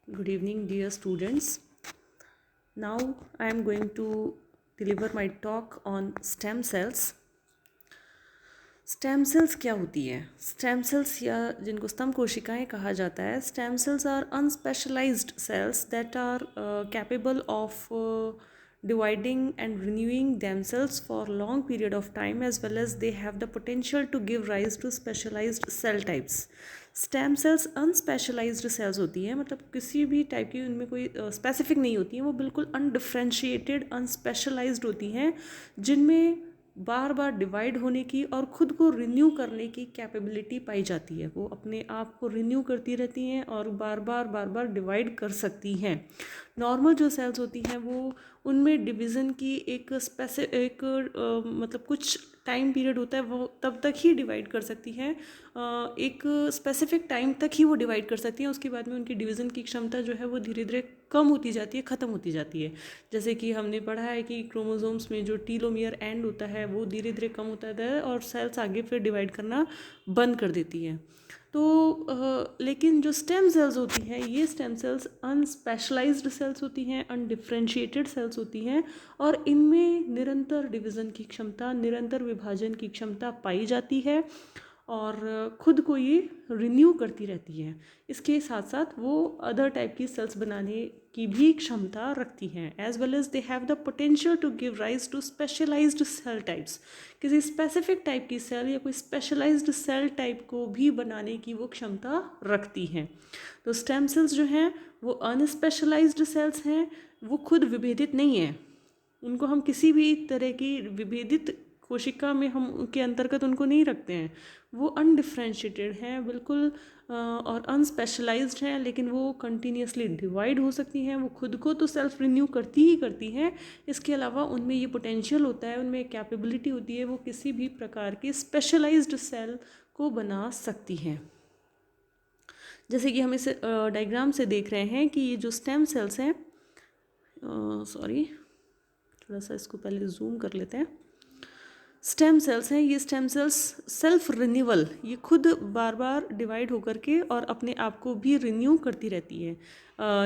Good evening, dear students. Now I am going to deliver my talk on stem cells. Stem cells क्या होती है? Stem sales या जिनको स्तंभ कोशिकाएं कहा जाता है, stem cells are unspecialized cells that are capable of dividing and renewing themselves for long period of time, as well as they have the potential to give rise to specialized cell types. Stem cells unspecialized cells होती हैं, मतलब किसी भी type की उनमें कोई specific नहीं होती हैं, वो बिल्कुल अनडिफ्रेंशिएटेड अनस्पेशलाइज्ड होती हैं, जिनमें बार बार डिवाइड होने की और ख़ुद को रिन्यू करने की कैपेबिलिटी पाई जाती है। वो अपने आप को रिन्यू करती रहती हैं और बार बार डिवाइड कर सकती हैं। नॉर्मल जो सेल्स होती हैं वो उनमें डिवीज़न की एक मतलब कुछ टाइम पीरियड होता है, वो तब तक ही डिवाइड कर सकती हैं, एक स्पेसिफिक टाइम तक ही वो डिवाइड कर सकती हैं। उसके बाद में उनकी डिवीज़न की क्षमता जो है वो धीरे धीरे कम होती जाती है, ख़त्म होती जाती है। जैसे कि हमने पढ़ा है कि क्रोमोसोम्स में जो टीलोमियर एंड होता है वो धीरे धीरे कम होता है और सेल्स आगे फिर डिवाइड करना बंद कर देती हैं। तो लेकिन जो स्टेम सेल्स होती हैं, ये स्टेम सेल्स अनस्पेशलाइज्ड सेल्स होती हैं, अनडिफ्रेंशिएटेड सेल्स होती हैं, और इनमें निरंतर डिवीज़न की क्षमता, निरंतर विभाजन की क्षमता पाई जाती है और ख़ुद को ये रिन्यू करती रहती है। इसके साथ साथ वो अदर टाइप की सेल्स बनाने की भी क्षमता रखती हैं, as well as they have the potential to give rise to specialised cell types. किसी स्पेसिफिक टाइप की सेल या कोई स्पेशलाइज्ड सेल टाइप को भी बनाने की वो क्षमता रखती हैं। तो स्टेम सेल्स जो हैं वो अनस्पेशलाइज्ड सेल्स हैं, वो खुद विभेदित नहीं हैं। उनको हम किसी भी तरह की विभेदित कोशिका में हम उनके अंतर्गत उनको नहीं रखते हैं। वो अनडिफ्रेंशिएटेड हैं बिल्कुल और अनस्पेशलाइज्ड हैं, लेकिन वो कंटिन्यूसली डिवाइड हो सकती हैं। वो खुद को तो सेल्फ रिन्यू करती ही करती हैं, इसके अलावा उनमें ये पोटेंशियल होता है, उनमें एक कैपेबिलिटी होती है, वो किसी भी प्रकार की स्पेशलाइज्ड सेल को बना सकती हैं। जैसे कि हम इस डायग्राम से देख रहे हैं कि ये जो स्टेम सेल्स हैं, सॉरी थोड़ा सा इसको पहले जूम कर लेते हैं। स्टेम सेल्स हैं, ये स्टेम सेल्स सेल्फ रिन्यूअल, ये खुद बार बार डिवाइड होकर के और अपने आप को भी रिन्यू करती रहती है।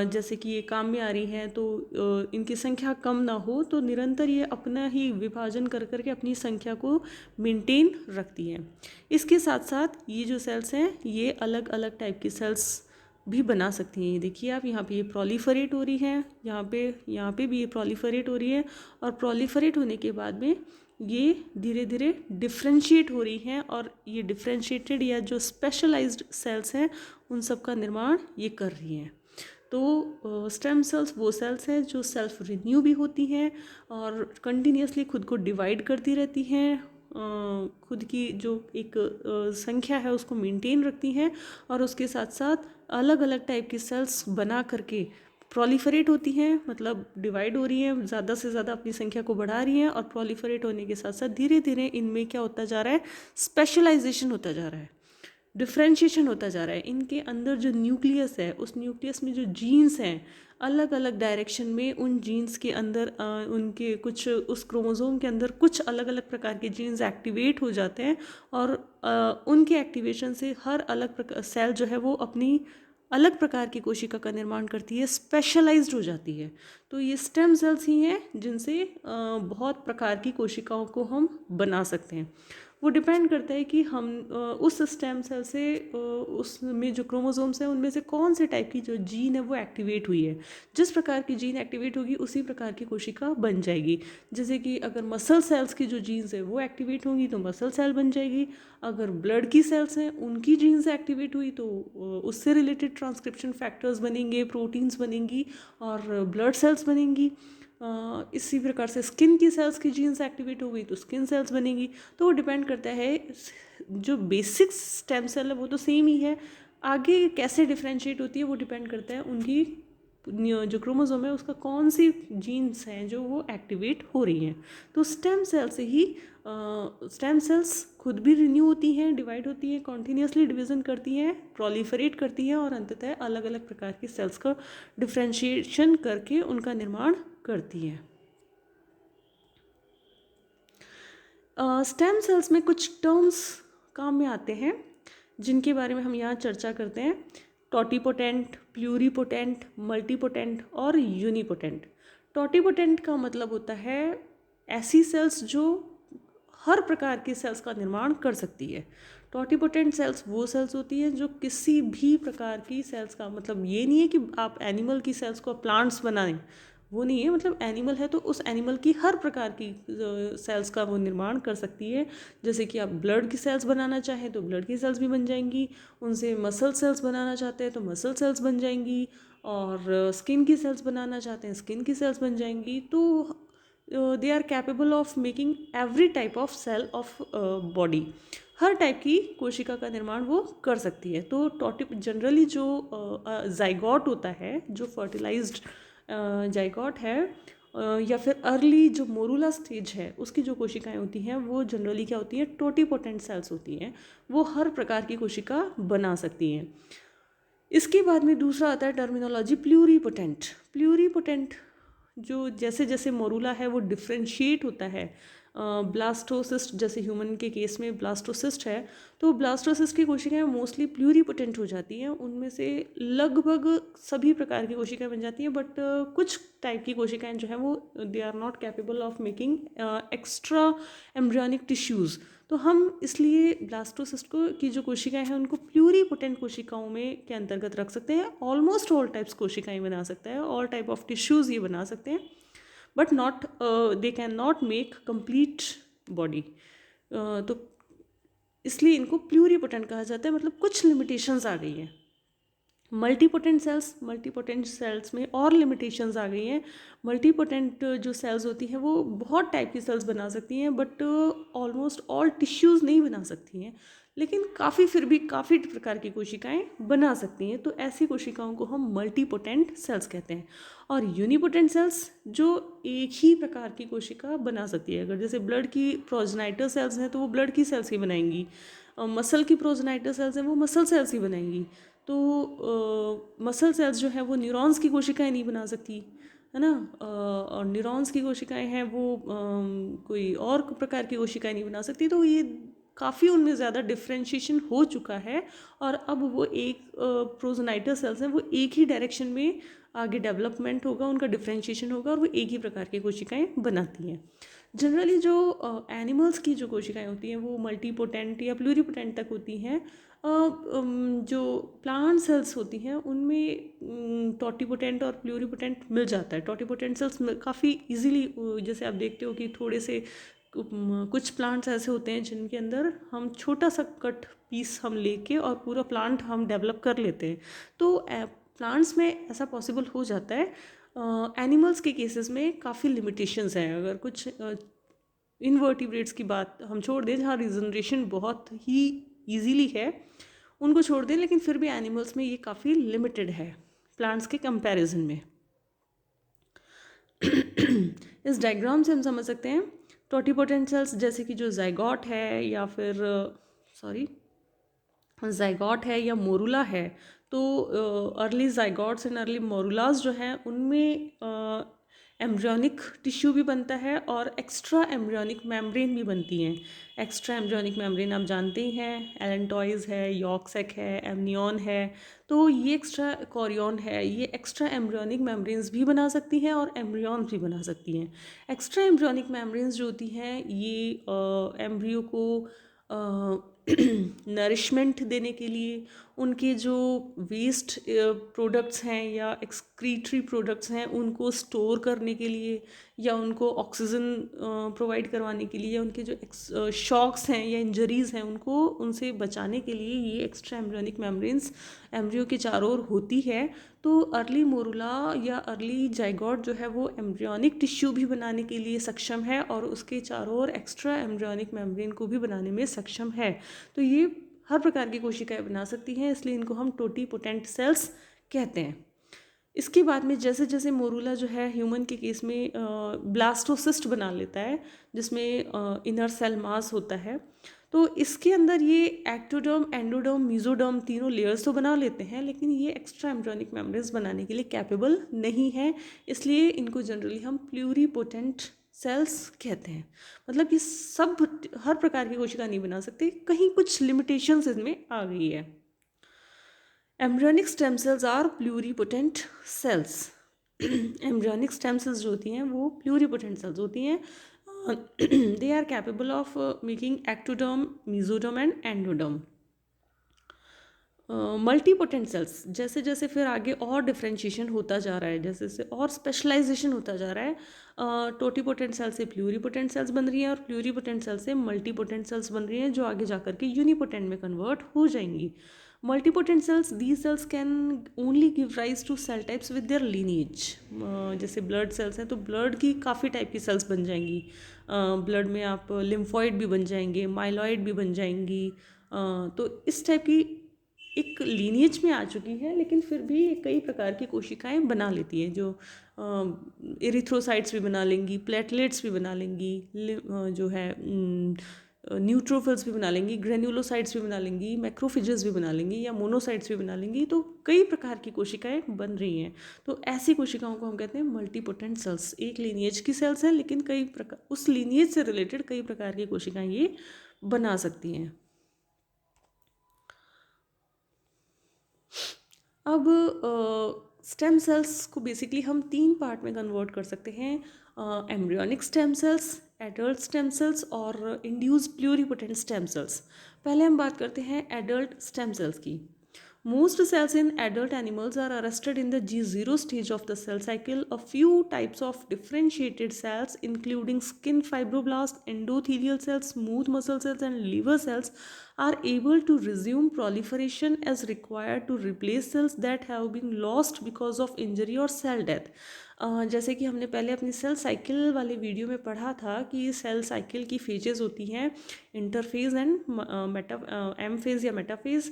जैसे कि ये काम में आ रही हैं तो इनकी संख्या कम ना हो तो निरंतर ये अपना ही विभाजन कर करके अपनी संख्या को मेंटेन रखती हैं। इसके साथ साथ ये जो सेल्स हैं ये अलग अलग टाइप की सेल्स भी बना सकती हैं। ये देखिए आप, यहाँ पे ये प्रोलिफरेट हो रही है, यहाँ पे भी ये प्रोलिफरेट हो रही है, और प्रोलिफरेट होने के बाद में ये धीरे धीरे डिफ्रेंशिएट हो रही हैं, और ये डिफ्रेंशिएटेड या जो स्पेशलाइज्ड सेल्स हैं उन सब का निर्माण ये कर रही हैं। तो स्टेम सेल्स वो सेल्स हैं जो सेल्फ रिन्यू भी होती हैं और कंटिन्यूसली खुद को डिवाइड करती रहती हैं, खुद की जो एक संख्या है उसको मेंटेन रखती हैं, और उसके साथ साथ अलग अलग टाइप की सेल्स बना करके प्रोलिफरेट होती हैं, मतलब डिवाइड हो रही हैं, ज़्यादा से ज़्यादा अपनी संख्या को बढ़ा रही हैं, और प्रोलिफरेट होने के साथ साथ धीरे धीरे इनमें क्या होता जा रहा है, स्पेशलाइजेशन होता जा रहा है, डिफ्रेंशिएशन होता जा रहा है। इनके अंदर जो न्यूक्लियस है, उस न्यूक्लियस में जो जीन्स हैं, अलग अलग डायरेक्शन में उन जीन्स के अंदर उनके कुछ उस क्रोमोसोम के अंदर कुछ अलग अलग प्रकार के जीन्स एक्टिवेट हो जाते हैं, और उनके एक्टिवेशन से हर अलग प्रकार सेल जो है वो अपनी अलग प्रकार की कोशिका का निर्माण करती है, स्पेशलाइज्ड हो जाती है। तो ये स्टेम सेल्स ही हैं जिनसे बहुत प्रकार की कोशिकाओं को हम बना सकते हैं। वो डिपेंड करता है कि हम उस स्टेम सेल से उसमें जो क्रोमोसोम्स हैं उनमें से कौन से टाइप की जो जीन है वो एक्टिवेट हुई है। जिस प्रकार की जीन एक्टिवेट होगी उसी प्रकार की कोशिका बन जाएगी। जैसे कि अगर मसल सेल्स की जो जीन्स है वो एक्टिवेट होंगी तो मसल सेल बन जाएगी। अगर ब्लड की सेल्स हैं उनकी जीन्स एक्टिवेट हुई तो उससे रिलेटेड ट्रांसक्रिप्शन फैक्टर्स बनेंगे, प्रोटीन्स बनेंगी और ब्लड सेल्स बनेंगी। इसी प्रकार से स्किन की सेल्स की जीन्स एक्टिवेट हो गई तो स्किन सेल्स बनेंगी। तो वो डिपेंड करता है, जो बेसिक स्टेम सेल है वो तो सेम ही है, आगे कैसे डिफ्रेंशिएट होती है वो डिपेंड करता है उनकी जो क्रोमोसोम है उसका कौन सी जीन्स हैं जो वो एक्टिवेट हो रही हैं। तो स्टेम सेल से ही स्टेम सेल्स खुद भी रिन्यू होती हैं, डिवाइड होती हैं, कॉन्टीन्यूसली डिवीज़न करती हैं, प्रोलिफरेट करती हैं, और अंततः अलग अलग प्रकार की सेल्स का डिफ्रेंशिएशन करके उनका निर्माण करती हैं। स्टेम सेल्स में कुछ टर्म्स काम में आते हैं जिनके बारे में हम यहाँ चर्चा करते हैं। टोटिपोटेंट, प्लूरीपोटेंट, मल्टीपोटेंट और यूनिपोटेंट। टोटिपोटेंट का मतलब होता है ऐसी सेल्स जो हर प्रकार की सेल्स का निर्माण कर सकती है। टोटिपोटेंट सेल्स वो सेल्स होती हैं जो किसी भी प्रकार की सेल्स का, मतलब ये नहीं है कि आप एनिमल की सेल्स को प्लांट्स बनाएं, वो नहीं है, मतलब एनिमल है तो उस एनिमल की हर प्रकार की सेल्स का वो निर्माण कर सकती है। जैसे कि आप ब्लड की सेल्स बनाना चाहें तो ब्लड की सेल्स भी बन जाएंगी, उनसे मसल सेल्स बनाना चाहते हैं तो मसल सेल्स बन जाएंगी, और स्किन की सेल्स बनाना चाहते हैं स्किन की सेल्स बन जाएंगी। तो they are capable of making every type of cell of body. हर टाइप की कोशिका का निर्माण वो कर सकती है। तो जनरली जो जाइगोट होता है, जो फर्टिलाइज्ड जाइगोट है, या फिर अर्ली जो मोरूला स्टेज है उसकी जो कोशिकाएं होती हैं वो जनरली क्या होती हैं, टोटिपोटेंट सेल्स होती हैं। वो हर प्रकार की कोशिका बना सकती हैं। इसके बाद में दूसरा आता है टर्मिनोलॉजी प्लूरीपोटेंट। प्लूरीपोटेंट जो जैसे जैसे मोरूला है वो डिफ्रेंशिएट होता है, ब्लास्टोसिस्ट, जैसे ह्यूमन के केस में ब्लास्टोसिस्ट है, तो ब्लास्टोसिस्ट की कोशिकाएं मोस्टली प्लूरीपोटेंट हो जाती हैं। उनमें से लगभग सभी प्रकार की कोशिकाएं बन जाती हैं, बट कुछ टाइप की कोशिकाएं जो है वो they are not capable of making extra embryonic tissues. तो हम इसलिए ब्लास्टोसिस्ट को की जो कोशिकाएं हैं उनको प्लूरीपोटेंट कोशिकाओं में के अंतर्गत रख सकते हैं। ऑलमोस्ट ऑल टाइप्स कोशिकाएं बना सकता है, ऑल टाइप ऑफ टिश्यूज़ ये बना सकते हैं, but not they can not make complete body. तो इसलिए इनको प्लूरीपोटेंट कहा जाता है, मतलब कुछ लिमिटेशंस आ गई हैं। मल्टीपोटेंट सेल्स में और लिमिटेशंस आ गई हैं। मल्टीपोटेंट जो सेल्स होती हैं वो बहुत टाइप की सेल्स बना सकती हैं, बट ऑलमोस्ट ऑल टिश्यूज़ नहीं बना सकती हैं, लेकिन फिर भी काफ़ी प्रकार की कोशिकाएं बना सकती हैं। तो ऐसी कोशिकाओं को हम मल्टीपोटेंट सेल्स कहते हैं। और यूनिपोटेंट सेल्स जो एक ही प्रकार की कोशिका बना सकती है। अगर जैसे ब्लड की प्रोजेनाइटर सेल्स हैं तो वो ब्लड की सेल्स ही बनाएंगी, मसल की प्रोजेनाइटर सेल्स हैं वो मसल सेल्स ही बनाएंगी। तो मसल सेल्स जो है वो न्यूरॉन्स की कोशिकाएं नहीं बना सकती, है ना, और न्यूरॉन्स की कोशिकाएं हैं वो कोई और प्रकार की कोशिकाएं नहीं बना सकती। तो ये काफ़ी उनमें ज़्यादा डिफ्रेंशिएशन हो चुका है, और अब वो एक प्रोजेनाइटर सेल्स हैं वो एक ही डायरेक्शन में आगे डेवलपमेंट होगा, उनका डिफ्रेंशिएशन होगा, और वो एक ही प्रकार की कोशिकाएं बनाती हैं। जनरली जो एनिमल्स की जो कोशिकाएं होती हैं वो मल्टीपोटेंट या प्लूरीपोटेंट तक होती हैं। जो प्लांट सेल्स होती हैं उनमें टोटिपोटेंट और प्लूरीपोटेंट मिल जाता है। टोटिपोटेंट सेल्स काफ़ी इजीली, जैसे आप देखते हो कि थोड़े से कुछ प्लांट्स ऐसे होते हैं जिनके अंदर हम छोटा सा कट पीस हम लेके और पूरा प्लांट हम डेवलप कर लेते हैं। तो प्लांट्स में ऐसा पॉसिबल हो जाता है। एनिमल्स के केसेस में काफ़ी लिमिटेशंस हैं। अगर कुछ इनवर्टिब्रेट्स की बात हम छोड़ दें जहाँ रिजनरेशन बहुत ही ईजीली है, उनको छोड़ दें, लेकिन फिर भी एनिमल्स में ये काफ़ी लिमिटेड है प्लांट्स के कंपैरिजन में। इस डायग्राम से हम समझ सकते हैं टोटिपोटेंट सेल्स जैसे कि जो जाइगोट है या फिर जाइगोट है या मोरूला है, तो अर्ली जाइगोट्स एंड अर्ली मोरूलास जो हैं उनमें एम्ब्रियोनिक टिश्यू भी बनता है और एक्स्ट्रा एम्ब्रियोनिक मेम्ब्रेन भी बनती हैं। एक्स्ट्रा एम्ब्रियोनिक मेम्ब्रेन आप जानते ही हैं, एलेंटॉइज है, यॉर्क है, एमनियन है। तो ये एक्स्ट्रा कॉरियन है, ये एक्स्ट्रा एम्ब्रियोनिक मेम्ब्रेन्स भी बना सकती हैं और एम्ब्रियॉन्स भी बना सकती हैं। एक्स्ट्रा एम्ब्रियोनिक मेम्ब्रेन्स जो होती हैं ये एम्ब्रियो को नरिशमेंट देने के लिए, उनके जो वेस्ट प्रोडक्ट्स हैं या एक्सक्रीटरी प्रोडक्ट्स हैं उनको स्टोर करने के लिए, या उनको ऑक्सीजन प्रोवाइड करवाने के लिए, या उनके जो शॉक्स हैं या इंजरीज़ हैं उनको उनसे बचाने के लिए ये एक्स्ट्रा एम्ब्रियोनिक मेम्ब्रेन्स एम्ब्रियो के चारों ओर होती है। तो अर्ली मोरूला या अर्ली जाइगोट जो है वो एम्ब्रियोनिक टिश्यू भी बनाने के लिए सक्षम है और उसके चारों ओर एक्स्ट्रा एम्ब्रियोनिक मेम्ब्रेन को भी बनाने में सक्षम है। तो ये हर प्रकार की कोशिकाएं बना सकती हैं, इसलिए इनको हम टोटिपोटेंट सेल्स कहते हैं। इसके बाद में जैसे जैसे मोरूला जो है ह्यूमन के केस में ब्लास्टोसिस्ट बना लेता है, जिसमें इनर सेल मास होता है, तो इसके अंदर ये एक्टोडर्म, एंडोडर्म, मीजोडर्म तीनों लेयर्स तो बना लेते हैं, लेकिन ये एक्स्ट्रा एम्ब्रियोनिक मेम्ब्रेन्स बनाने के लिए कैपेबल नहीं है। इसलिए इनको जनरली हम प्लूरीपोटेंट सेल्स कहते हैं। मतलब ये सब हर प्रकार की कोशिका नहीं बना सकते, कहीं कुछ लिमिटेशंस इनमें आ गई है। Embryonic stem cells are pluripotent cells. Embryonic stem cells जो होती हैं वो प्लूरीपोटेंट सेल्स होती हैं। They are capable of making ectoderm, mesoderm and endoderm. Multipotent cells, जैसे जैसे फिर आगे और डिफ्रेंशिएशन होता जा रहा है, जैसे जैसे और स्पेशलाइजेशन होता जा रहा है, टोटीपोटेंट सेल से प्लूरीपोटेंट सेल्स बन रही हैं और प्लूरीपोटेंट सेल से मल्टीपोटेंट सेल्स बन रही हैं, जो आगे जाकर के यूनिपोटेंट में कन्वर्ट हो जाएंगी। Multipotent cells, these cells can only give rise to cell types with their lineage. जैसे ब्लड सेल्स हैं तो ब्लड की काफ़ी टाइप की सेल्स बन जाएंगी। ब्लड में आप लिम्फॉइड भी बन जाएंगे, माइलॉइड भी बन जाएंगी। तो इस टाइप की एक लीनिएज में आ चुकी है, लेकिन फिर भी ये कई प्रकार की कोशिकाएं बना लेती हैं, जो एरिथ्रोसाइट्स भी बना लेंगी, प्लेटलेट्स भी बना लेंगी, जो है न्यूट्रोफिल्स भी बना लेंगी, ग्रेन्युलोसाइट्स भी बना लेंगी, मैक्रोफिजेस भी बना लेंगी या मोनोसाइट्स भी बना लेंगी। तो कई प्रकार की कोशिकाएं बन रही हैं। तो ऐसी कोशिकाओं को हम कहते हैं मल्टीपोटेंट सेल्स। एक लीनिएज की सेल्स हैं, लेकिन कई प्रकार उस लीनिएज से रिलेटेड कई प्रकार की कोशिकाएं ये बना सकती हैं। अब स्टेम सेल्स को बेसिकली हम 3 पार्ट में कन्वर्ट कर सकते हैं, embryonic stem sales, adult stem cells और इंड्यूस प्लूरीपोटेंट स्टेम सेल्स। पहले हम बात करते हैं एडल्ट स्टेम सेल्स की। Most cells in adult animals are arrested in the G0 stage of the cell cycle. A few types of differentiated cells, including skin fibroblasts, endothelial cells, smooth muscle cells, and liver cells, are able to resume proliferation as required to replace cells that have been lost because of injury or cell death. जैसे कि हमने पहले अपनी cell cycle वाले video में पढ़ा था कि सेल साइकिल की फेजेस होती हैं, इंटरफेज एंड एम फेज या मेटाफेज,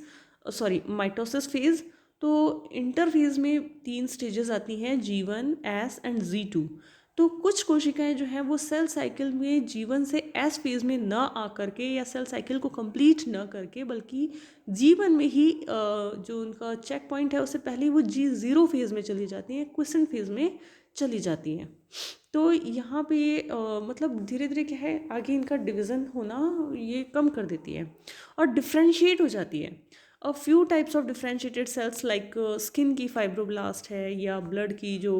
सॉरी माइटोसिस फेज। तो इंटरफेज में 3 स्टेजेस आती हैं, G1, S एंड Z2। तो कुछ कोशिकाएं जो हैं वो सेल साइकिल में G1 से S फेज में ना आकर के या सेल साइकिल को कंप्लीट ना करके, बल्कि G1 में ही जो उनका चेक पॉइंट है उससे पहले वो G0 फेज में चली जाती हैं, क्विसेंट फेज में चली जाती हैं। तो यहाँ पे मतलब धीरे धीरे क्या है, आगे इनका डिवीज़न होना ये कम कर देती है और डिफ्रेंशिएट हो जाती है। A few types of differentiated cells like skin की फाइब्रोब्लास्ट है, या ब्लड की जो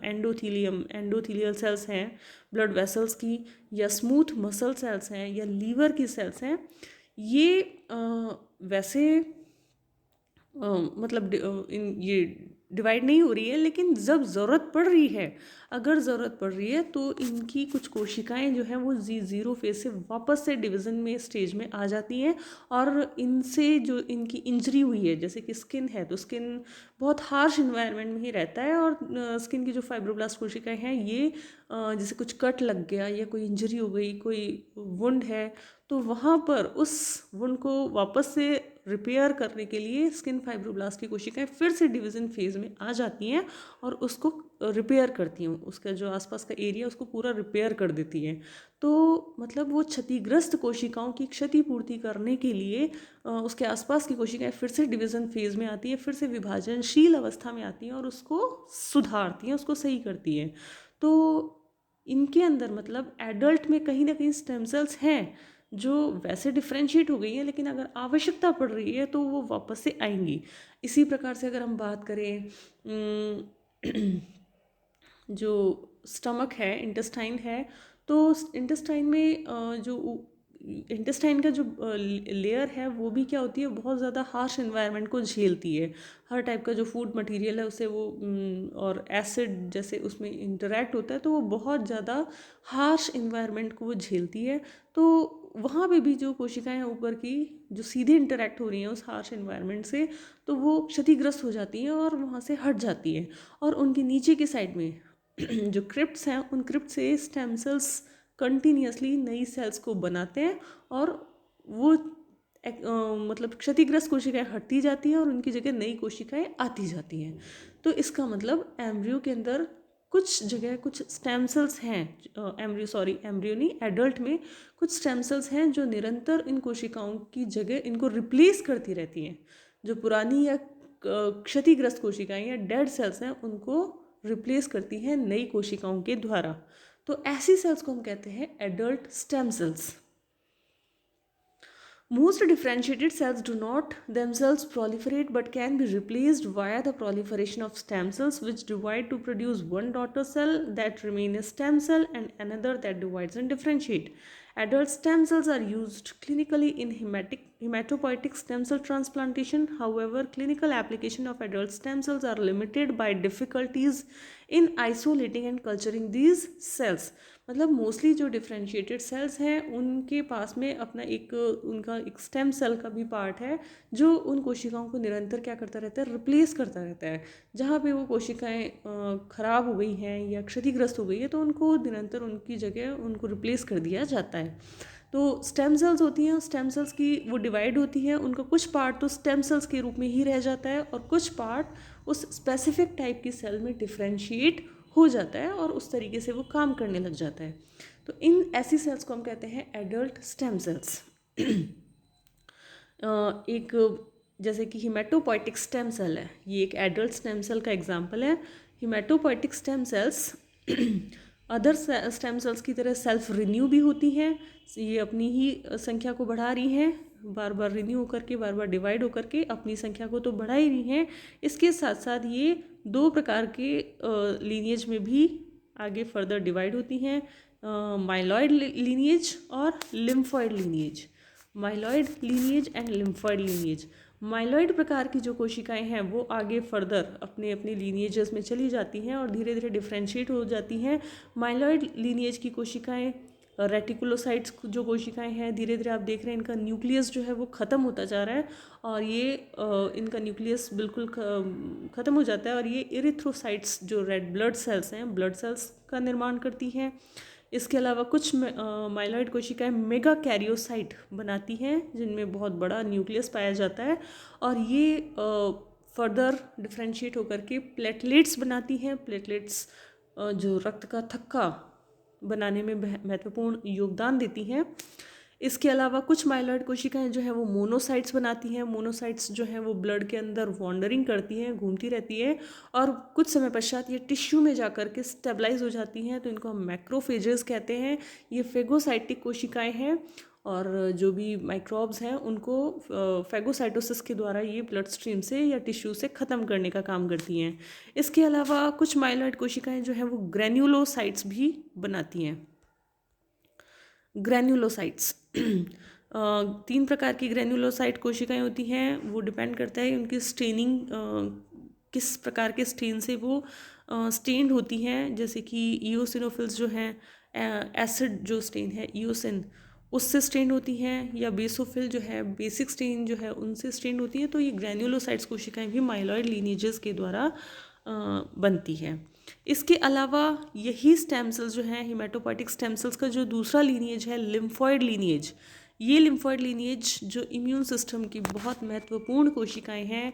एंडोथीलियल सेल्स हैं ब्लड वेसल्स की, या स्मूथ मसल सेल्स हैं, या लीवर की सेल्स हैं, ये वैसे मतलब ये डिवाइड नहीं हो रही है, लेकिन जब ज़रूरत पड़ रही है, अगर ज़रूरत पड़ रही है तो इनकी कुछ कोशिकाएं जो हैं वो G0 फेज से वापस से डिवीज़न में स्टेज में आ जाती हैं। और इनसे जो इनकी इंजरी हुई है, जैसे कि स्किन है, तो स्किन बहुत हार्श इन्वायरमेंट में ही रहता है, और स्किन की जो फाइब्रोब्लास्ट कोशिकाएं हैं ये जैसे कुछ कट लग गया या कोई इंजरी हो गई, कोई वुंड है, तो वहाँ पर उस वुंड को वापस से रिपेयर करने के लिए स्किन फाइब्रोब्लास्ट की कोशिकाएं फिर से डिवीज़न फेज में आ जाती हैं और उसको रिपेयर करती हैं, उसका जो आसपास का एरिया उसको पूरा रिपेयर कर देती हैं। तो मतलब वो क्षतिग्रस्त कोशिकाओं की क्षतिपूर्ति करने के लिए उसके आसपास की कोशिकाएं फिर से डिवीज़न फेज में आती हैं, फिर से विभाजनशील अवस्था में आती हैं और उसको सुधारती हैं, उसको सही करती हैं। तो इनके अंदर मतलब एडल्ट में कहीं ना कहीं स्टेम सेल्स हैं जो वैसे डिफ्रेंशिएट हो गई हैं, लेकिन अगर आवश्यकता पड़ रही है तो वो वापस से आएंगी। इसी प्रकार से अगर हम बात करें जो स्टमक है, इंटेस्टाइन है, तो इंटेस्टाइन में जो इंटेस्टाइन का जो लेयर है वो भी क्या होती है, बहुत ज़्यादा हार्श इन्वायरमेंट को झेलती है। हर टाइप का जो फूड मटेरियल है उसे वो और एसिड जैसे उसमें इंटरेक्ट होता है, तो वो बहुत ज़्यादा हार्श इन्वायरमेंट को वो झेलती है। तो वहाँ पे भी जो कोशिकाएं हैं ऊपर की, जो सीधे इंटरेक्ट हो रही हैं उस हार्श इन्वायरमेंट से, तो वो क्षतिग्रस्त हो जाती हैं और वहाँ से हट जाती हैं। और उनके नीचे की साइड में जो क्रिप्ट्स हैं, उन क्रिप्ट से स्टेम सेल्स कंटिन्यूसली नई सेल्स को बनाते हैं और वो मतलब क्षतिग्रस्त कोशिकाएं हटती जाती हैं और उनकी जगह नई कोशिकाएं आती जाती हैं। तो इसका मतलब एम्ब्रियो के अंदर कुछ जगह कुछ स्टेम सेल्स हैं, एम्ब्रियो नहीं, एडल्ट में कुछ स्टेम सेल्स हैं जो निरंतर इन कोशिकाओं की जगह इनको रिप्लेस करती रहती हैं। जो पुरानी या क्षतिग्रस्त कोशिकाएं या डेड सेल्स हैं उनको रिप्लेस करती हैं नई कोशिकाओं के द्वारा। तो ऐसी सेल्स को हम कहते हैं adult stem cells. Most differentiated cells do not themselves proliferate but can be replaced via the proliferation of stem cells, which divide to produce one daughter cell that remain a stem cell and another that divides and differentiate. Adult stem cells are used clinically in hematopoietic stem cell transplantation. However, clinical application of adult stem cells are limited by difficulties in isolating and culturing these cells. मतलब mostly जो differentiated sales हैं उनके पास में अपना एक उनका एक stem cell का भी पार्ट है जो उन कोशिकाओं को निरंतर क्या करता रहता है, रिप्लेस करता रहता है. जहाँ पे वो कोशिकाएं ख़राब हो गई हैं या क्षतिग्रस्त हो गई है तो उनको निरंतर उनकी जगह उनको रिप्लेस कर दिया जाता है. तो स्टेम सेल्स होती हैं, स्टेम सेल्स की वो डिवाइड होती हैं, उनका कुछ पार्ट तो स्टेम सेल्स के रूप में ही रह जाता है और कुछ पार्ट उस स्पेसिफिक टाइप की सेल में डिफ्रेंशिएट हो जाता है और उस तरीके से वो काम करने लग जाता है. तो इन ऐसी सेल्स को हम कहते हैं एडल्ट स्टेम सेल्स. एक जैसे कि हिमेटोपोइटिक स्टेम सेल है, ये एक एडल्ट स्टेम सेल का एग्जांपल है. Haematopoietic stem cells other stem cells की तरह सेल्फ रिन्यू भी होती हैं. ये अपनी ही संख्या को बढ़ा रही हैं, बार बार रिन्यू होकर के, बार बार डिवाइड होकर के अपनी संख्या को तो बढ़ा ही रही हैं. इसके साथ साथ ये दो प्रकार के लीनिएज में भी आगे फर्दर डिवाइड होती हैं, माइलॉइड लीनिएज और lymphoid lineage. Myeloid lineage and lymphoid lineage. Myeloid प्रकार की जो कोशिकाएं हैं वो आगे फर्दर अपने अपने लीनिएजेस में चली जाती हैं और धीरे धीरे डिफ्रेंशिएट हो जाती हैं. माइलॉइड लीनिएज की कोशिकाएं, रेटिकुलोसाइट्स जो कोशिकाएं हैं, धीरे धीरे आप देख रहे हैं इनका न्यूक्लियस जो है वो ख़त्म होता जा रहा है और ये इनका न्यूक्लियस बिल्कुल ख़त्म हो जाता है और ये इरिथ्रोसाइट्स जो रेड ब्लड सेल्स हैं, ब्लड सेल्स का निर्माण करती हैं. इसके अलावा कुछ माइलॉइड कोशिकाएं मेगा कैरियोसाइट बनाती हैं जिनमें बहुत बड़ा न्यूक्लियस पाया जाता है और ये फर्दर डिफ्रेंशिएट होकर के प्लेटलेट्स बनाती हैं. प्लेटलेट्स जो रक्त का थक्का बनाने में महत्वपूर्ण योगदान देती हैं. इसके अलावा कुछ माइलॉइड कोशिकाएं जो हैं वो मोनोसाइट्स बनाती हैं. मोनोसाइट्स जो हैं वो ब्लड के अंदर वॉन्डरिंग करती हैं, घूमती रहती है और कुछ समय पश्चात ये टिश्यू में जाकर के स्टेबलाइज हो जाती हैं. तो इनको हम मैक्रोफेजेस कहते हैं. ये फेगोसाइटिक कोशिकाएं हैं और जो भी माइक्रोब्स हैं उनको फेगोसाइटोसिस के द्वारा ये ब्लड स्ट्रीम से या टिश्यू से ख़त्म करने का काम करती हैं. इसके अलावा कुछ माइलॉइड कोशिकाएं जो हैं वो ग्रैन्युलोसाइट्स भी बनाती हैं. ग्रैन्युलोसाइट्स 3 प्रकार की ग्रैन्युलोसाइट कोशिकाएं होती हैं. वो डिपेंड करता है उनकी स्टेनिंग किस प्रकार के स्टेन से वो स्टेन्ड होती हैं. जैसे कि ईओसिनोफिल्स जो हैं, एसिड जो स्टेन है ईओसिन उससे स्टेन होती हैं, या बेसोफिल जो है बेसिक स्टेन जो है उनसे स्टेन होती हैं. तो ये ग्रैन्युलोसाइट्स कोशिकाएं भी माइलॉइड लीनिएजेस के द्वारा बनती हैं. इसके अलावा यही स्टेम सेल्स जो हैं, हिमेटोपोइटिक स्टेम सेल्स का जो दूसरा लीनिएज है लिम्फॉइड लीनिएज. ये लिम्फॉइड लीनिएज जो इम्यून सिस्टम की बहुत महत्वपूर्ण कोशिकाएं हैं,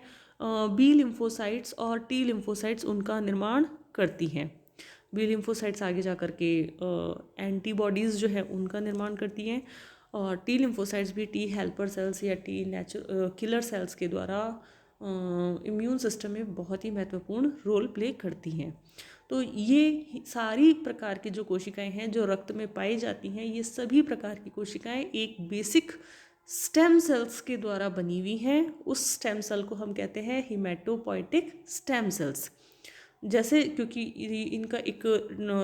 बी लिम्फोसाइट्स और टी लिम्फोसाइट्स उनका निर्माण करती हैं. बी लिम्फोसाइट्स आगे जा कर के एंटीबॉडीज़ जो है उनका निर्माण करती हैं और टी लिम्फोसाइट्स भी टी हेल्पर सेल्स या टी किलर सेल्स के द्वारा इम्यून सिस्टम में बहुत ही महत्वपूर्ण रोल प्ले करती हैं. तो ये सारी प्रकार की जो कोशिकाएं हैं जो रक्त में पाई जाती हैं, ये सभी प्रकार की कोशिकाएं एक बेसिक स्टेम सेल्स के द्वारा बनी हुई हैं. उस स्टेम सेल को हम कहते हैं हिमेटोपोइटिक स्टेम सेल्स. जैसे क्योंकि इनका एक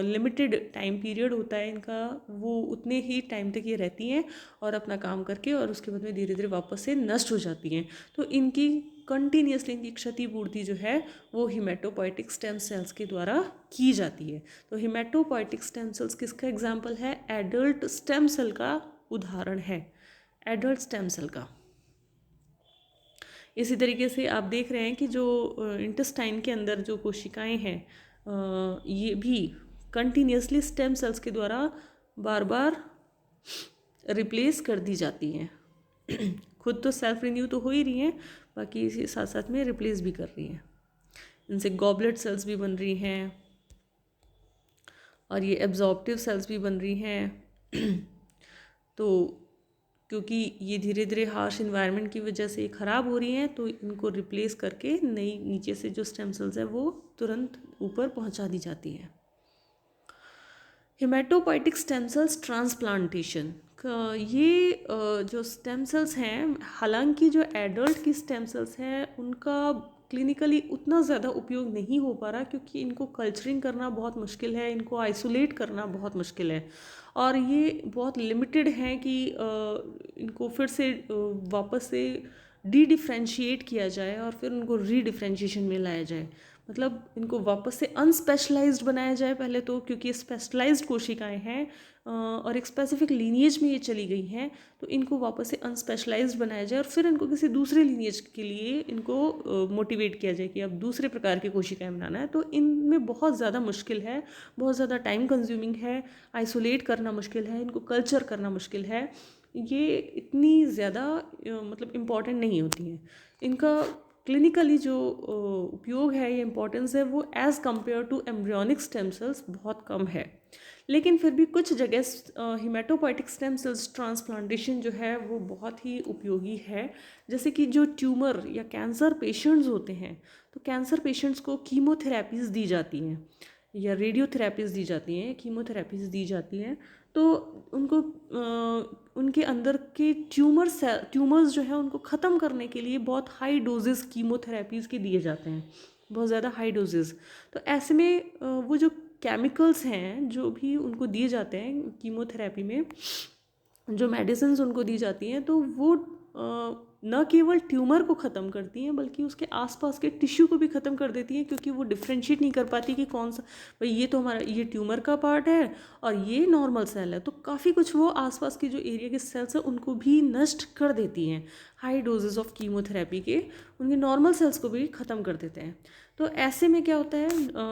लिमिटेड टाइम पीरियड होता है इनका, वो उतने ही टाइम तक ये रहती हैं और अपना काम करके और उसके बाद में धीरे धीरे वापस से नष्ट हो जाती हैं. तो इनकी कंटिन्यूसली इनकी क्षतिपूर्ति जो है वो हिमेटोपोइटिक स्टेम सेल्स के द्वारा की जाती है. तो हिमेटोपोइटिक स्टेम सेल्स किसका एग्जाम्पल है? एडल्ट स्टेम सेल का उदाहरण है, एडल्ट स्टेम सेल का. इसी तरीके से आप देख रहे हैं कि जो इंटेस्टाइन के अंदर जो कोशिकाएं हैं ये भी कंटिन्यूसली स्टेम सेल्स के द्वारा बार बार रिप्लेस कर दी जाती हैं. खुद तो सेल्फ रिन्यू तो हो ही रही हैं, बाकी इसी साथ साथ में रिप्लेस भी कर रही हैं. इनसे गॉबलेट सेल्स भी बन रही हैं और ये एब्जॉर्प्टिव सेल्स भी बन रही हैं. तो क्योंकि ये धीरे धीरे हार्श इन्वायरमेंट की वजह से ख़राब हो रही हैं तो इनको रिप्लेस करके नई नीचे से जो स्टेम सेल्स हैं वो तुरंत ऊपर पहुंचा दी जाती हैं. Haematopoietic stem cells transplantation. जो स्टेम सेल्स हैं, हालांकि जो एडल्ट की स्टेम सेल्स हैं उनका क्लिनिकली उतना ज़्यादा उपयोग नहीं हो पा रहा, क्योंकि इनको कल्चरिंग करना बहुत मुश्किल है, इनको आइसोलेट करना बहुत मुश्किल है, और ये बहुत लिमिटेड हैं कि इनको फिर से वापस से डी डिफ्रेंशिएट किया जाए और फिर उनको री डिफ्रेंशिएशन में लाया जाए। मतलब इनको वापस से अनस्पेशलाइज्ड बनाया जाए पहले तो, क्योंकि ये स्पेशलाइज्ड कोशिकाएं हैं और एक स्पेसिफिक लीनिएज में ये चली गई हैं, तो इनको वापस से अनस्पेशलाइज्ड बनाया जाए और फिर इनको किसी दूसरे लीनिएज के लिए इनको मोटिवेट किया जाए कि अब दूसरे प्रकार की कोशिकाएं बनाना है। तो इनमें बहुत ज़्यादा मुश्किल है, बहुत ज़्यादा टाइम कंज्यूमिंग है, आइसोलेट करना मुश्किल है, इनको कल्चर करना मुश्किल है, ये इतनी ज़्यादा मतलब इम्पॉर्टेंट नहीं होती हैं। इनका क्लिनिकली जो उपयोग है या इम्पोर्टेंस है वो as compare to embryonic stem cells बहुत कम है। लेकिन फिर भी कुछ जगह हिमेटोपोइटिक स्टेम सेल्स ट्रांसप्लांटेशन जो है वो बहुत ही उपयोगी है। जैसे कि जो ट्यूमर या कैंसर पेशेंट्स होते हैं, तो कैंसर पेशेंट्स को कीमोथेरेपीज़ दी जाती हैं या रेडियोथेरेपीज़ दी जाती हैं, कीमोथेरेपीज़ दी जाती हैं, तो उनको उनके अंदर के ट्यूमर्स जो हैं उनको ख़त्म करने के लिए बहुत हाई डोजेस कीमोथेरेपीज़ के दिए जाते हैं, बहुत ज़्यादा हाई डोजेस। तो ऐसे में वो जो केमिकल्स हैं जो भी उनको दिए जाते हैं कीमोथेरेपी में, जो मेडिसिन्स उनको दी जाती हैं, तो वो न केवल ट्यूमर को ख़त्म करती हैं बल्कि उसके आसपास के टिश्यू को भी ख़त्म कर देती हैं, क्योंकि वो डिफ्रेंशिएट नहीं कर पाती कि कौन सा भाई ये तो हमारा ये ट्यूमर का पार्ट है और ये नॉर्मल सेल है। तो काफ़ी कुछ वो आसपास के जो एरिया के सेल्स हैं उनको भी नष्ट कर देती हैं। हाई डोजेज ऑफ कीमोथेरेपी के उनके नॉर्मल सेल्स को भी ख़त्म कर देते हैं। तो ऐसे में क्या होता है,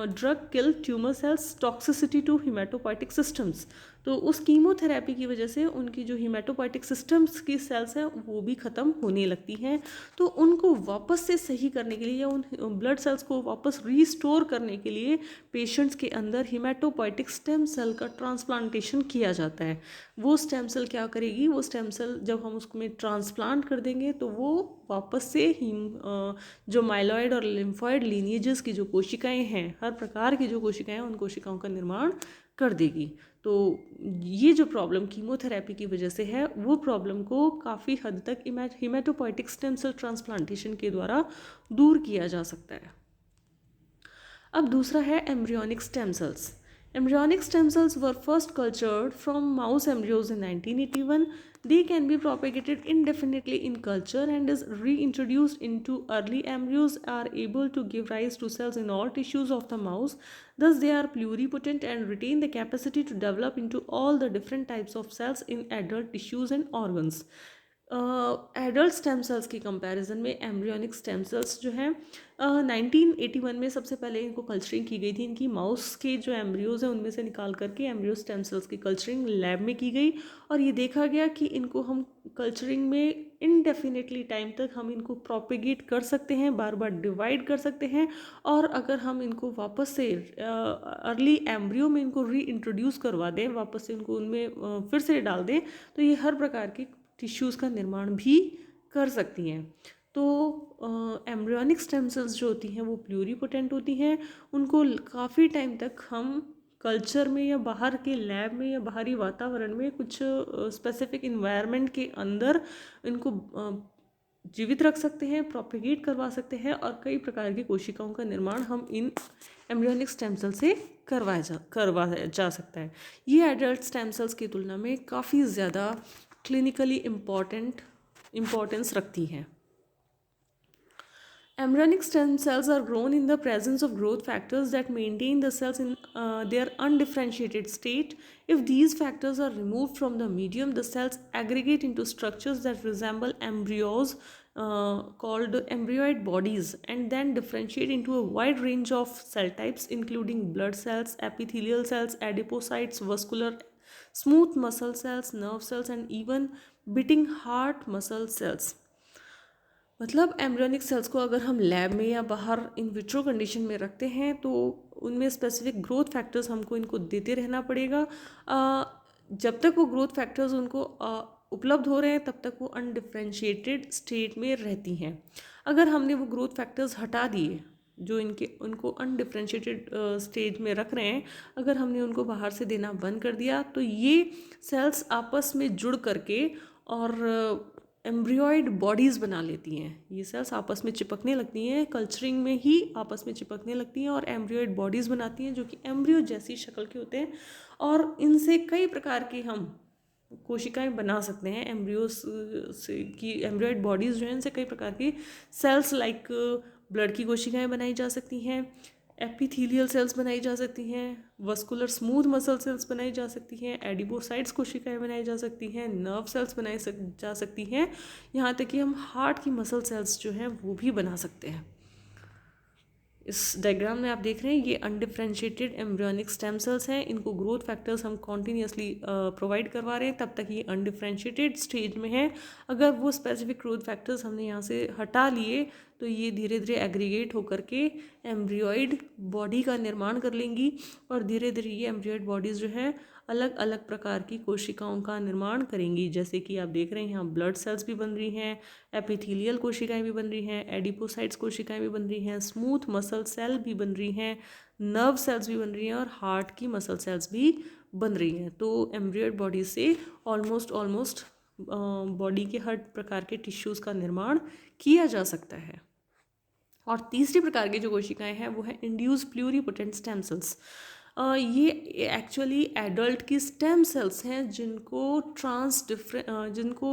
drug kill tumour cells, toxicity to haematopoietic systems. तो उस कीमोथेरेपी की वजह से उनकी जो हिमेटोपोइटिक सिस्टम्स की सेल्स हैं वो भी ख़त्म होने लगती हैं। तो उनको वापस से सही करने के लिए या उन ब्लड सेल्स को वापस रीस्टोर करने के लिए पेशेंट्स के अंदर हिमेटोपोइटिक स्टेम सेल का ट्रांसप्लांटेशन किया जाता है। वो स्टेम सेल क्या करेगी, वो स्टेम सेल जब हम उसमें ट्रांसप्लांट कर देंगे तो वो वापस से जो माइलॉइड और लिम्फॉइड लीनिएजेस की जो कोशिकाएं हैं, हर प्रकार की जो कोशिकाएं हैं, उन कोशिकाओं का निर्माण कर देगी। तो ये जो प्रॉब्लम कीमोथेरेपी की वजह से है, वो प्रॉब्लम को काफ़ी हद तक हिमेटोपोइटिक स्टेम सेल ट्रांसप्लांटेशन के द्वारा दूर किया जा सकता है। अब दूसरा है embryonic stem sales. Embryonic stem cells were first cultured from mouse embryos in 1981. They can be propagated indefinitely in culture and is reintroduced into early embryos, are able to give rise to cells in all tissues of the mouse. Thus, they are pluripotent and retain the capacity to develop into all the different types of cells in adult tissues and organs. Adult stem cells की comparison में embryonic stem cells जो हैं 1981 में सबसे पहले इनको culturing की गई थी। इनकी माउस के जो एम्ब्रियोज हैं उनमें से निकाल करके एम्ब्रियो स्टेम सेल्स की कल्चरिंग लैब में की गई और ये देखा गया कि इनको हम कल्चरिंग में इनडेफिनेटली टाइम तक हम इनको प्रोपेगेट कर सकते हैं, बार बार डिवाइड कर सकते हैं, और अगर हम इनको वापस से अर्ली एम्ब्रियो में इनको री इंट्रोड्यूस करवा दें, वापस से इनको उनमें फिर से डाल दें, तो ये हर प्रकार की टिश्यूज़ का निर्माण भी कर सकती हैं। तो एम्ब्रियोनिक स्टेम सेल्स जो होती हैं वो प्लूरीपोटेंट होती हैं। उनको काफ़ी टाइम तक हम कल्चर में या बाहर के लैब में या बाहरी वातावरण में कुछ स्पेसिफिक इन्वायरमेंट के अंदर इनको जीवित रख सकते हैं, प्रोपेगेट करवा सकते हैं, और कई प्रकार की कोशिकाओं का निर्माण हम इन एम्ब्रियोनिक स्टेम सेल से करवाया जा सकता है। ये एडल्ट स्टेम सेल्स की तुलना में काफ़ी ज़्यादा क्लिनिकली इम्पोर्टेंस रखती हैं। Embryonic stem cells are grown in the presence of growth factors that maintain the cells in their undifferentiated state. If these factors are removed from the medium, the cells aggregate into structures that resemble embryos called embryoid bodies, and then differentiate into a wide range of cell types including blood cells, epithelial cells, adipocytes, vascular, smooth muscle cells, nerve cells, and even beating heart muscle cells. मतलब embryonic sales को अगर हम lab में या बाहर in vitro condition में रखते हैं तो उनमें स्पेसिफिक ग्रोथ फैक्टर्स हमको इनको देते रहना पड़ेगा। जब तक वो ग्रोथ फैक्टर्स उनको उपलब्ध हो रहे हैं तब तक वो अनडिफ्रेंशिएटेड स्टेट में रहती हैं। अगर हमने वो ग्रोथ फैक्टर्स हटा दिए जो इनके उनको अनडिफ्रेंशिएटेड स्टेज में रख रहे हैं, अगर हमने उनको बाहर से देना बंद कर दिया तो ये सेल्स आपस में जुड़ करके और एम्ब्रियोइड बॉडीज़ बना लेती हैं। ये सेल्स आपस में चिपकने लगती हैं, कल्चरिंग में ही आपस में चिपकने लगती हैं और एम्ब्रियोइड बॉडीज़ बनाती हैं जो कि एम्ब्रियो जैसी शक्ल के होते हैं। और इनसे कई प्रकार की हम कोशिकाएं बना सकते हैं। एम्ब्रियोस से की एम्ब्रियोइड बॉडीज़ जो हैं इनसे कई प्रकार की सेल्स लाइक ब्लड की कोशिकाएं बनाई जा सकती हैं, एपिथेलियल सेल्स बनाई जा सकती हैं, वस्कुलर स्मूथ मसल सेल्स बनाई जा सकती हैं, एडिपोसाइट्स कोशिकाएं बनाई जा सकती हैं, नर्व सेल्स बनाई जा सकती हैं, यहाँ तक कि हम हार्ट की मसल सेल्स जो हैं वो भी बना सकते हैं। इस डायग्राम में आप देख रहे हैं ये अनडिफ्रेंशिएटेड एम्ब्रियोनिक स्टेम सेल्स हैं। इनको ग्रोथ फैक्टर्स हम कॉन्टीन्यूसली प्रोवाइड करवा रहे हैं, तब तक ये अनडिफ्रेंशिएटेड स्टेज में है। अगर वो स्पेसिफिक ग्रोथ फैक्टर्स हमने यहाँ से हटा लिए तो ये धीरे धीरे एग्रीगेट होकर के एम्ब्रियोइड बॉडी का निर्माण कर लेंगी और धीरे धीरे ये एम्ब्रियोइड बॉडीज़ जो हैं अलग अलग प्रकार की कोशिकाओं का निर्माण करेंगी। जैसे कि आप देख रहे हैं यहाँ ब्लड सेल्स भी बन रही हैं, एपिथेलियल कोशिकाएं भी बन रही हैं, एडिपोसाइट्स कोशिकाएं भी बन रही हैं, स्मूथ मसल सेल भी बन रही हैं, नर्व सेल्स भी बन रही हैं और हार्ट की मसल सेल्स भी बन रही हैं। तो एम्ब्रियोइड बॉडी से ऑलमोस्ट बॉडी के हर प्रकार के टिश्यूज़ का निर्माण किया जा सकता है। और तीसरी प्रकार की जो कोशिकाएं हैं वो है इंड्यूस प्लूरिपोटेंट स्टेम सेल्स। ये एक्चुअली एडल्ट की स्टेम सेल्स हैं जिनको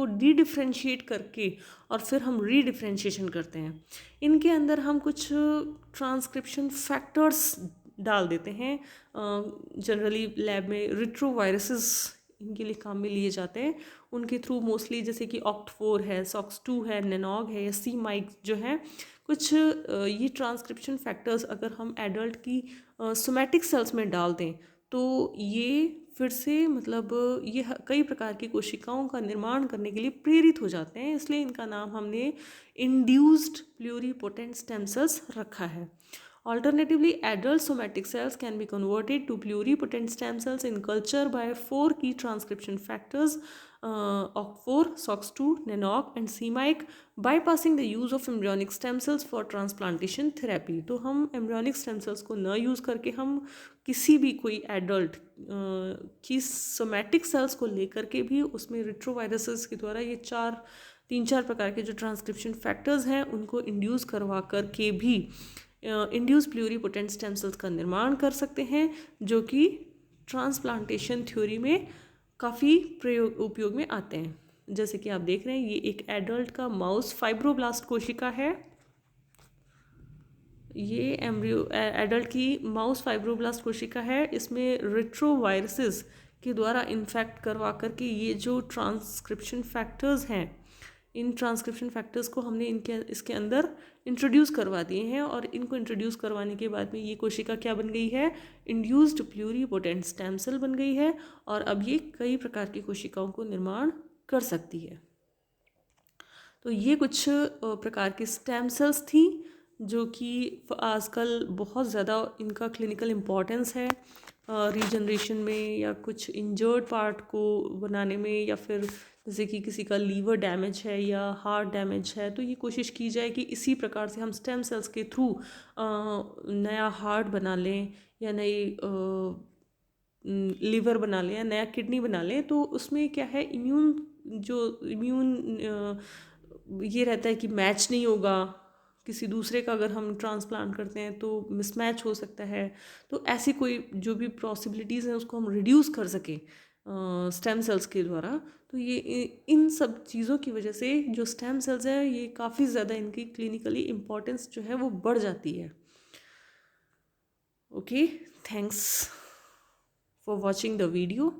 डी डिफ्रेंशिएट करके और फिर हम रीडिफ्रेंशिएशन करते हैं। इनके अंदर हम कुछ ट्रांसक्रिप्शन फैक्टर्स डाल देते हैं। जनरली लैब में रिट्रोवायरसेस इनके लिए काम में लिए जाते हैं। उनके थ्रू मोस्टली जैसे कि OCT4 है, SOX2 है, नेनॉग है या C-माइक जो है, कुछ ये ट्रांसक्रिप्शन फैक्टर्स अगर हम एडल्ट की सोमैटिक सेल्स में डाल दें तो ये फिर से मतलब ये कई प्रकार की कोशिकाओं का निर्माण करने के लिए प्रेरित हो जाते हैं, इसलिए इनका नाम हमने इंड्यूस्ड प्लूरिपोटेंट स्टेम सेल्स रखा है। Alternatively, adult somatic cells can be converted to pluripotent stem cells in culture by 4 key transcription factors, OCT4, SOX2, NANOG and C-MYC, bypassing the use of embryonic stem cells for transplantation therapy. तो हम embryonic stem cells को न use करके हम किसी भी कोई adult की सोमैटिक सेल्स को लेकर के भी उसमें रिट्रोवायरसेस के द्वारा ये तीन चार प्रकार के जो ट्रांसक्रिप्शन फैक्टर्स हैं उनको इंड्यूस करवा करके भी इंड्यूस प्लूरिपोटेंट स्टेम सेल्स का निर्माण कर सकते हैं, जो कि ट्रांसप्लांटेशन थ्योरी में काफ़ी उपयोग में आते हैं। जैसे कि आप देख रहे हैं ये एक एडल्ट का माउस फाइब्रोब्लास्ट कोशिका है। ये एडल्ट की माउस फाइब्रोब्लास्ट कोशिका है। इसमें रिट्रोवायरसेस के द्वारा इन्फेक्ट करवा करके ये जो ट्रांसक्रिप्शन फैक्टर्स हैं, इन ट्रांसक्रिप्शन फैक्टर्स को हमने इसके अंदर इंट्रोड्यूस करवा दिए हैं और इनको इंट्रोड्यूस करवाने के बाद में ये कोशिका क्या बन गई है, इंड्यूस्ड प्लूरिपोटेंट स्टेम सेल बन गई है और अब ये कई प्रकार की कोशिकाओं को निर्माण कर सकती है। तो ये कुछ प्रकार की स्टेम सेल्स थी जो कि आजकल बहुत ज़्यादा इनका क्लिनिकल इम्पोर्टेंस है रीजनरेशन में या कुछ इंजर्ड पार्ट को बनाने में, या फिर जैसे कि किसी का लीवर डैमेज है या हार्ट डैमेज है तो ये कोशिश की जाए कि इसी प्रकार से हम स्टेम सेल्स के थ्रू नया हार्ट बना लें या नई लीवर बना लें या नया किडनी बना लें। तो उसमें क्या है, इम्यून ये रहता है कि मैच नहीं होगा, किसी दूसरे का अगर हम ट्रांसप्लांट करते हैं तो मिसमैच हो सकता है। तो ऐसी कोई जो भी पॉसिबिलिटीज़ हैं उसको हम रिड्यूस कर सकें स्टेम सेल्स के द्वारा। तो ये इन सब चीज़ों की वजह से जो स्टेम सेल्स हैं ये काफ़ी ज़्यादा इनकी क्लिनिकली इम्पोर्टेंस जो है वो बढ़ जाती है। Okay, thanks for watching the video.